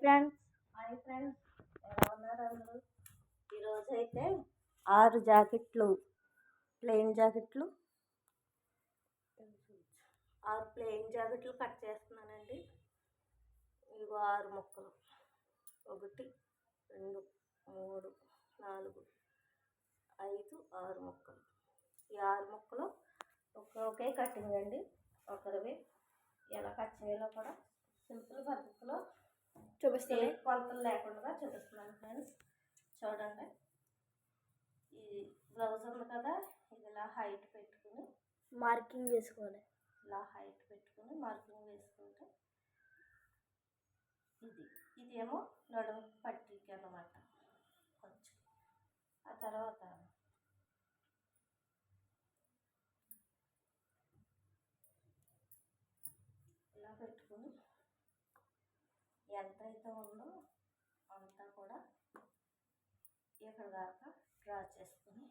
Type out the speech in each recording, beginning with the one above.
Friends. ఎలా ఉన్నారు అందరూ? ఈరోజైతే 6 జాకెట్లు, ప్లెయిన్ జాకెట్లు 6 ప్లెయిన్ జాకెట్లు కట్ చేస్తున్నానండి. ఇదిగో 6 ముక్కలు, 1 2 3 4 5 6 ముక్కలు. ఈ 6 ముక్కలు ఒకే కటింగ్ అండి. ఒకరివి ఎలా కట్ చేయాలో కూడా సింపుల్ పద్ధతిలో చూపిస్తాను. కొలతలు లేకుండా చూపిస్తున్నాను ఫ్రెండ్స్. చూడండి, ఈ బ్లౌజ్ ఉంది కదా, ఇది ఇలా హైట్ పెట్టుకుని మార్కింగ్ వేసుకోవాలి. ఇలా హైట్ పెట్టుకుని మార్కింగ్ వేసుకుంటే ఇది ఏమో నడుము పట్టీకి అన్నమాట. కొంచెం ఆ తర్వాత ఇలా పెట్టుకుని ఎంతైతే ఉందో అంతా కూడా ఇక్కడ దాకా డ్రా చేసుకుని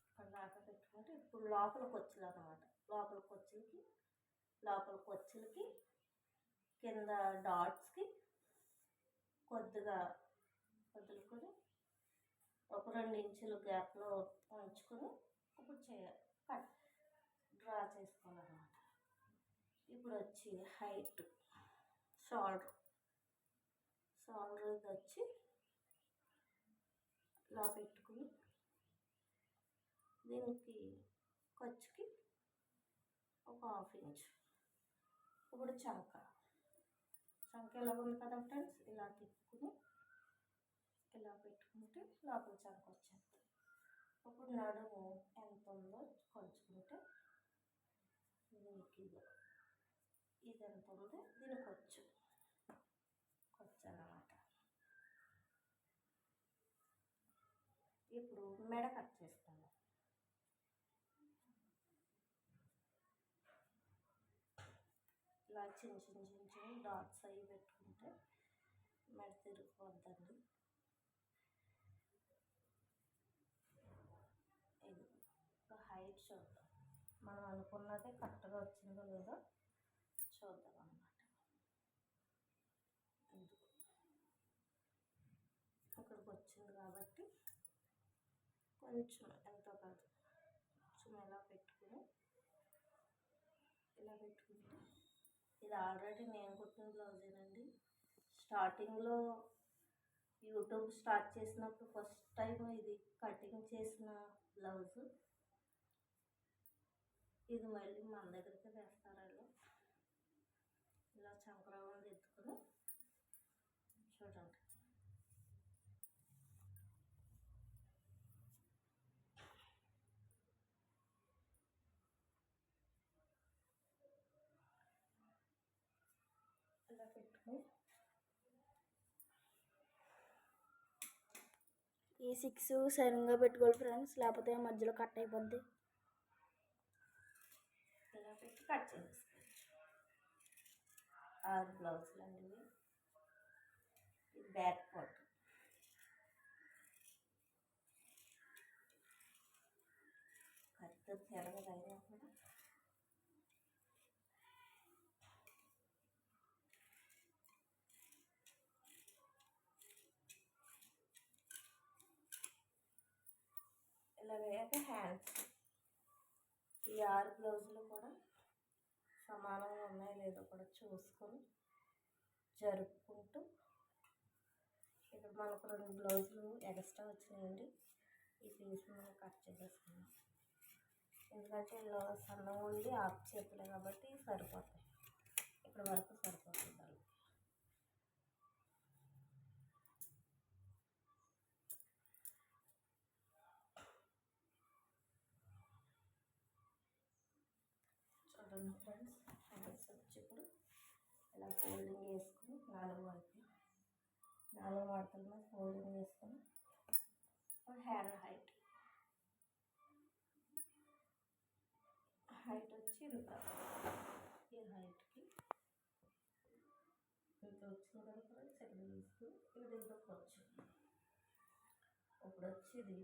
ఇక్కడ దాకా పెట్టుకుంటే ఇప్పుడు లోపల కొచ్చులు అన్నమాట. లోపల కొచ్చులకి కింద డాట్స్కి కొద్దిగా వదులుకొని ఒక 2 ఇంచులు గ్యాప్లో ఉంచుకొని ఇప్పుడు డ్రా చేసుకోవాలన్నమాట. ఇప్పుడు వచ్చి హైట్ షోల్డర్ ఇది వచ్చి ఇలా పెట్టుకుని దీనికి ఖర్చుకి ఒక 1/2 ఇంచ్. ఇప్పుడు చంక ఎలా ఉంది కదా ఫ్రెండ్స్, ఇలా తిప్పుకుని ఇలా పెట్టుకుంటే లోపల చంక వచ్చేస్తుంది. ఇప్పుడు నడుము ఎంత ఉందో కొలుచుకుంటే దీనికి ఇది ఎంత ఉందో దీనికి ఖర్చు అన్నమాట. ఇప్పుడు మెడ కట్ చేస్తాను. ఇలా చిన్న డాట్స్ అవి పెట్టుకుంటే మెడ తిరిగిపోద్దండి. ఇది హైట్ చూద్దాం, మనం అనుకున్నదే కరెక్ట్గా వచ్చిందో లేదో చూద్దాం అన్నమాట. ఇక్కడికి వచ్చింది కాబట్టి కొంచెం ఎంతో కాదు కొంచెం ఇలా పెట్టుకుంటే ఇది ఆల్రెడీ నేను కుట్టిన బ్లౌజేనండి. స్టార్టింగ్లో యూట్యూబ్ స్టార్ట్ చేసినప్పుడు ఫస్ట్ టైం ఇది కటింగ్ చేసిన బ్లౌజ్. ఇది మళ్ళీ మన దగ్గరికి వేస్తారండి. ఇలా చంకరాలను ఎత్తుకుని చూడండి, ఇలా పెట్టుకుని ఈ 6 సరిగ్గా పెట్టుకోవాలి ఫ్రెండ్స్, లేకపోతే మధ్యలో కట్ అయిపోద్ది. ఇలా పెట్టి కట్ చేసేసుకోవచ్చు. 6 బ్లౌజులు అండి. ఇది బ్యాక్ పార్ట్. కరెక్ట్గా తెరగదైనా కూడా ఇలా వేయక హ్యాండ్స్ ఈ 6 బ్లౌజులు కూడా సమానంగా ఉన్నాయో లేదో కూడా చూసుకొని జరుపుకుంటూ ఇక్కడ మనకు 2 బ్లౌజులు ఎక్స్ట్రా వచ్చినాయండి. ఈ పీస్ మనం కట్ చేసేసుకున్నాం. ఎందుకంటే ఇలా సన్నగా ఉండి ఆఫ్ చేతులే కాబట్టి సరిపోతాయి. ఇక్కడ వరకు సరిపోతుంది. చూడండి ఫ్రెండ్స్, హ్యాండ్స్ వచ్చి ఇప్పుడు ఇలా ఫోల్డింగ్ వేసుకుని 4 మడతల మీద ఫోల్డింగ్ వేసుకొని హ్యాండ్ హైట్ వచ్చి ఇంత. ఈ హైట్కి ఇంత వచ్చిన తర్వాత సెకండ్ తీసుకుని ఇది దీంట్లోకి వచ్చు. ఇప్పుడు వచ్చి ఇది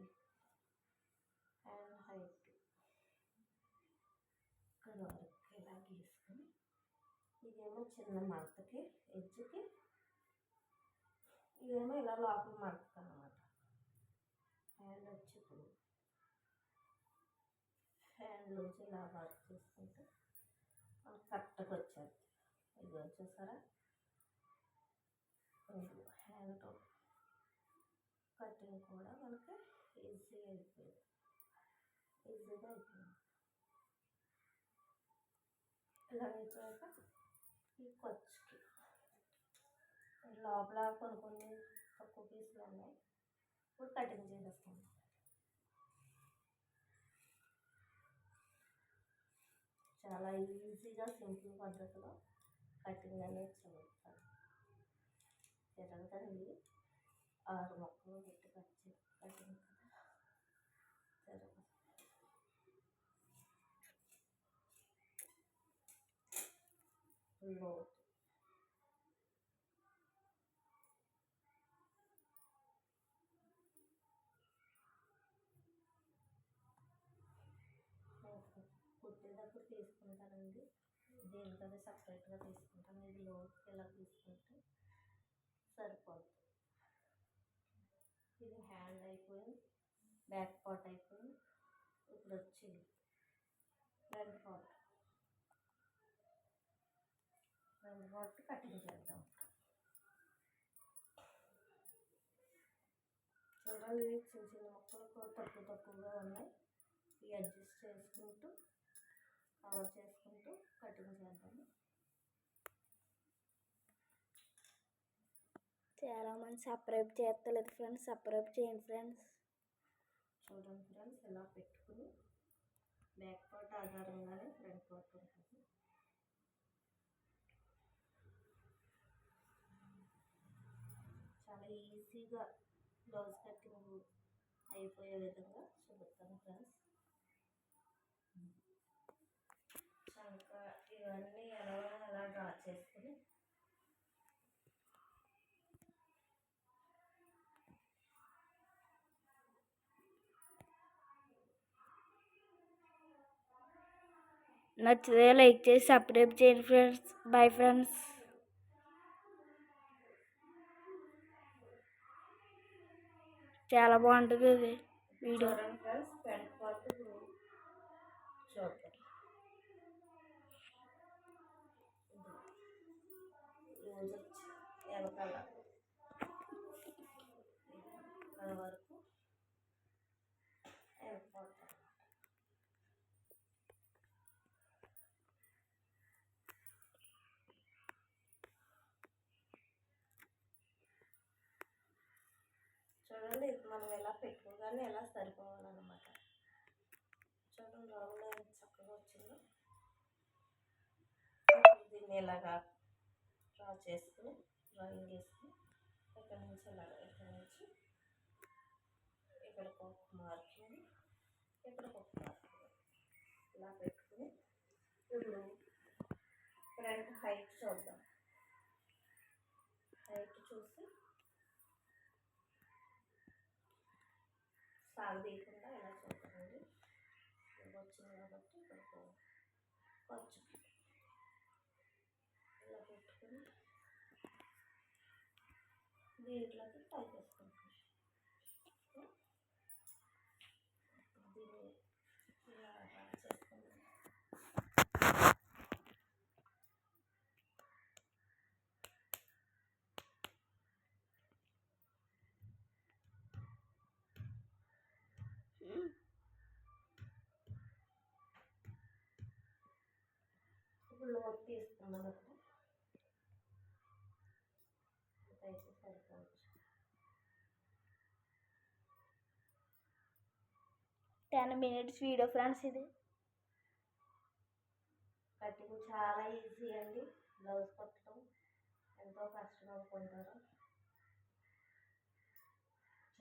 హ్యాండ్ హైట్ ఇక్కడ వరకు ఇలా గీసుకొని ఇదేమో ఇదేమో చిన్న మడతకి ఎడ్జ్కి, ఇదేమో ఇలా లోపల మడతకి అన్నమాట. హ్యాండ్ వచ్చి ఇప్పుడు హ్యాండ్ నుంచి ఇలా వర్క్ చేసుకుంటే మనకు కరెక్ట్గా వచ్చేది. ఇది వచ్చేసారా హ్యాండ్ కటింగ్ కూడా మనకి ఈజీగా అయిపోయింది. ఇలా అయిపోయాక ఈ ఖర్చుకి లోపల కొన్ని తక్కువ పీసులు ఉన్నాయి. ఇప్పుడు కటింగ్ చేసేస్తాను. చాలా ఈజీగా సింపుల్ పద్ధతిలో కటింగ్ అనేది చేస్తాను. జరగదండి 6 ముక్కలు పెట్టి కటింగ్ జరగదు. లోతు కుట్టేటప్పుడు తీసుకుంటానండి, దేనికదే సపరేట్గా తీసుకుంటాను. ఇది లోతుకి ఇలా తీసుకుంటే సరిపోతుంది. ఇది హ్యాండ్ అయిపోయింది, బ్యాక్ పార్ట్ అయిపోయింది. ఇప్పుడు వచ్చి ఫ్రంట్ పార్ట్ కటింగ్ చేద్దాం. చూడండి, చిన్న చిన్న ముక్కలు తక్కువగా ఉన్నాయి. ఇవి అడ్జస్ట్ చేసుకుంటూ కవర్ చేసుకుంటూ కటింగ్ చేద్దాము. చాలామంది సబ్స్క్రైబ్ చేస్తలేదు ఫ్రెండ్స్, సబ్స్క్రైబ్ చేయండి ఫ్రెండ్స్. చూడండి ఫ్రెండ్స్, ఇలా పెట్టుకుని బ్యాక్ పార్ట్ ఆధారంగానే ఫ్రంట్ పార్ట్ ఉంటుంది. చాలా ఈజీగా బ్లౌజ్ కటింగ్ అయిపోయే విధంగా చూపిస్తాను ఫ్రెండ్స్. చంక ఇవన్నీ ఎలా డ్రా చేసుకుని నచ్చితే లైక్ చేసి సబ్స్క్రైబ్ చేయండి ఫ్రెండ్స్. Bye friends. చాలా బాగుంటుంది ఇది వీడియో. ఫ్రెండ్స్ ఫ్రంట్ పార్ట్ చూద్దాం. వెనకాల వరకు చూడండి, మనం ఎలా పెట్టుకోగానే ఎలా సరిపోవాలన్నమాట. చూడండి రౌండ్ అనేది చక్కగా వచ్చింది. దీన్ని ఇలాగా డ్రా చేసుకుని డ్రాయింగ్ చేసుకుని ఇక్కడ నుంచి ఇక్కడికి ఒక మార్కింగ్, ఇక్కడికి ఒక మార్కింగ్ ఇలా పెట్టుకుని ఇప్పుడు ఫ్రంట్ హైట్ చూద్దాం. హైట్ చూసి సాగదీయకుండా ఇలా చూద్దామండి. వచ్చింది కాబట్టి ఇక్కడికి ఖర్చు ఇలా పెట్టుకుని దీంట్లోకి టై చేసుకుంటాం. దీన్ని ఇలా చేసుకుంటాం. ఇప్పుడు లోతు తీసుకున్నాం కదా, అయితే సరిపోవచ్చు. 10 minutes వీడియో ఫ్రెండ్స్. ఇది కటింగ్ చాలా ఈజీ అండి. బ్లౌజ్ కుట్టడం ఎంతో కష్టం అనుకుంటారు.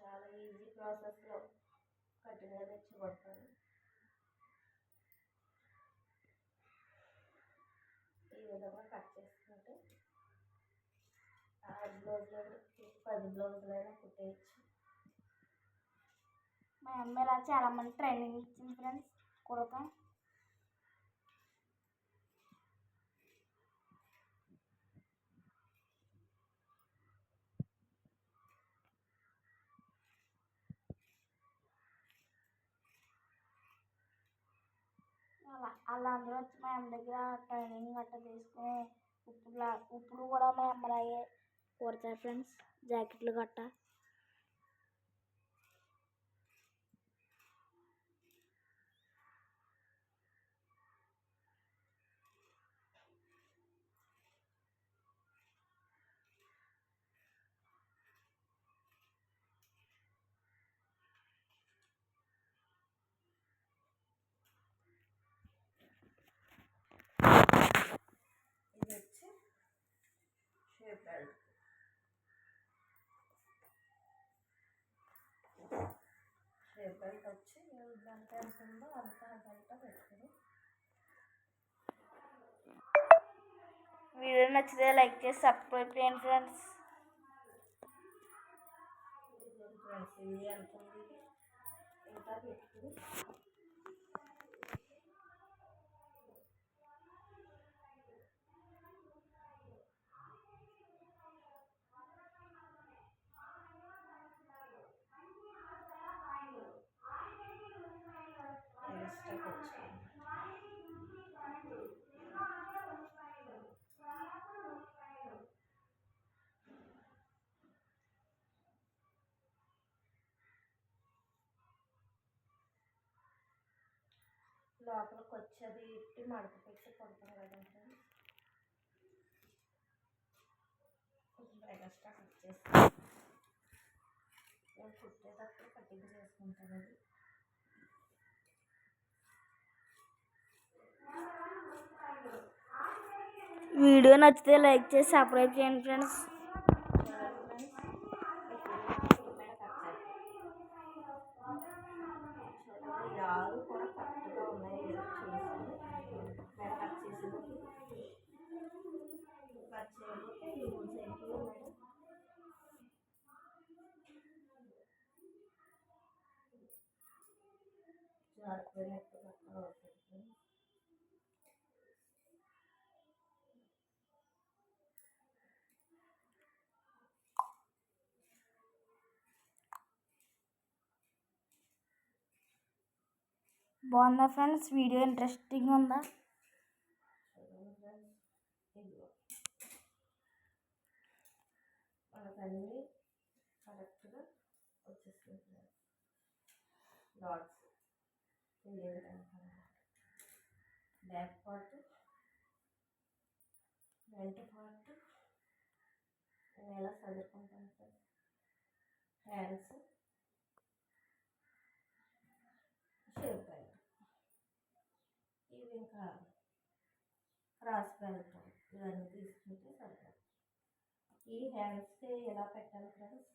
చాలా ఈజీ ప్రాసెస్లో కటింగ్ అనేది ఇచ్చబడతారు. ఈ విధంగా కట్ చేసుకుంటే 6 బ్లౌజులు 10 బ్లౌజులైనా కుట్టేయచ్చు. మా అమ్మ ఇలా చాలా మంది ట్రైనింగ్ ఇచ్చింది ఫ్రెండ్స్ కుడతాం. వాళ్ళందరూ వచ్చి మా అమ్మ దగ్గర ట్రైనింగ్ గట్రా తీసుకుని ఇప్పుడు కూడా మా అమ్మలాగే కుడతారు ఫ్రెండ్స్ జాకెట్లు గట్రా. ఇది వచ్చి షేప్ బెల్ట్. షేప్ బెల్ట్ వచ్చి దాంట్లో ఎంత ఉందో అంత బెల్ట్ పెట్టుకుని. వీడియో నచ్చితే లైక్ చేసి సబ్స్క్రైబ్ చేయండి ఫ్రెండ్స్. ఫ్రెండ్స్ ఇది ఎంత ఉంది ఇంకా పెట్టుకుని ఎక్స్ట్రా వచ్చి లోపలికి వచ్చేది ఇట్టి మడత పెట్టి కొడతాం కదంటే కొంచెం ఎక్స్ట్రా కట్ చేస్తాను. నేను కుట్టేటప్పుడు కటింగ్ చేసుకుంటాను. అది వీడియో నచ్చితే లైక్ చేసి సబ్స్క్రైబ్ చేయండి ఫ్రెండ్స్. యాలు కూడా కరెక్ట్గా ఉన్నాయి చూసి కట్ చేసి కట్ చేయకపోతే యూజ్ అయిపోయి జారిపోయినట్టు అవుతుంది. బాగుందా ఫ్రెండ్స్? వీడియో ఇంట్రెస్టింగ్ ఉందా? మనకన్నీ కరెక్ట్గా వచ్చేస్తుంది. Dots back part front part నేను ఎలా చదువుకుంటాను సార్. హ్యాండ్స్ షేప్ బెల్ట్ ఇవి ఇంకా క్రాస్ బెల్ట్ ఇవన్నీ తీసుకుంటే సరిపోతుంది. ఈ హ్యాండ్స్కి ఎలా పెట్టాలి ఫ్రెండ్స్,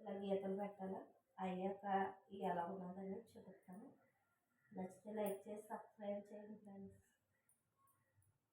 ఇలా గీతలు పెట్టాలా అయ్యాక ఎలా ఉన్నదని చూపిస్తాను. నచ్చితే లైక్ చేసి సబ్స్క్రైబ్ చేయండి ఫ్రెండ్స్.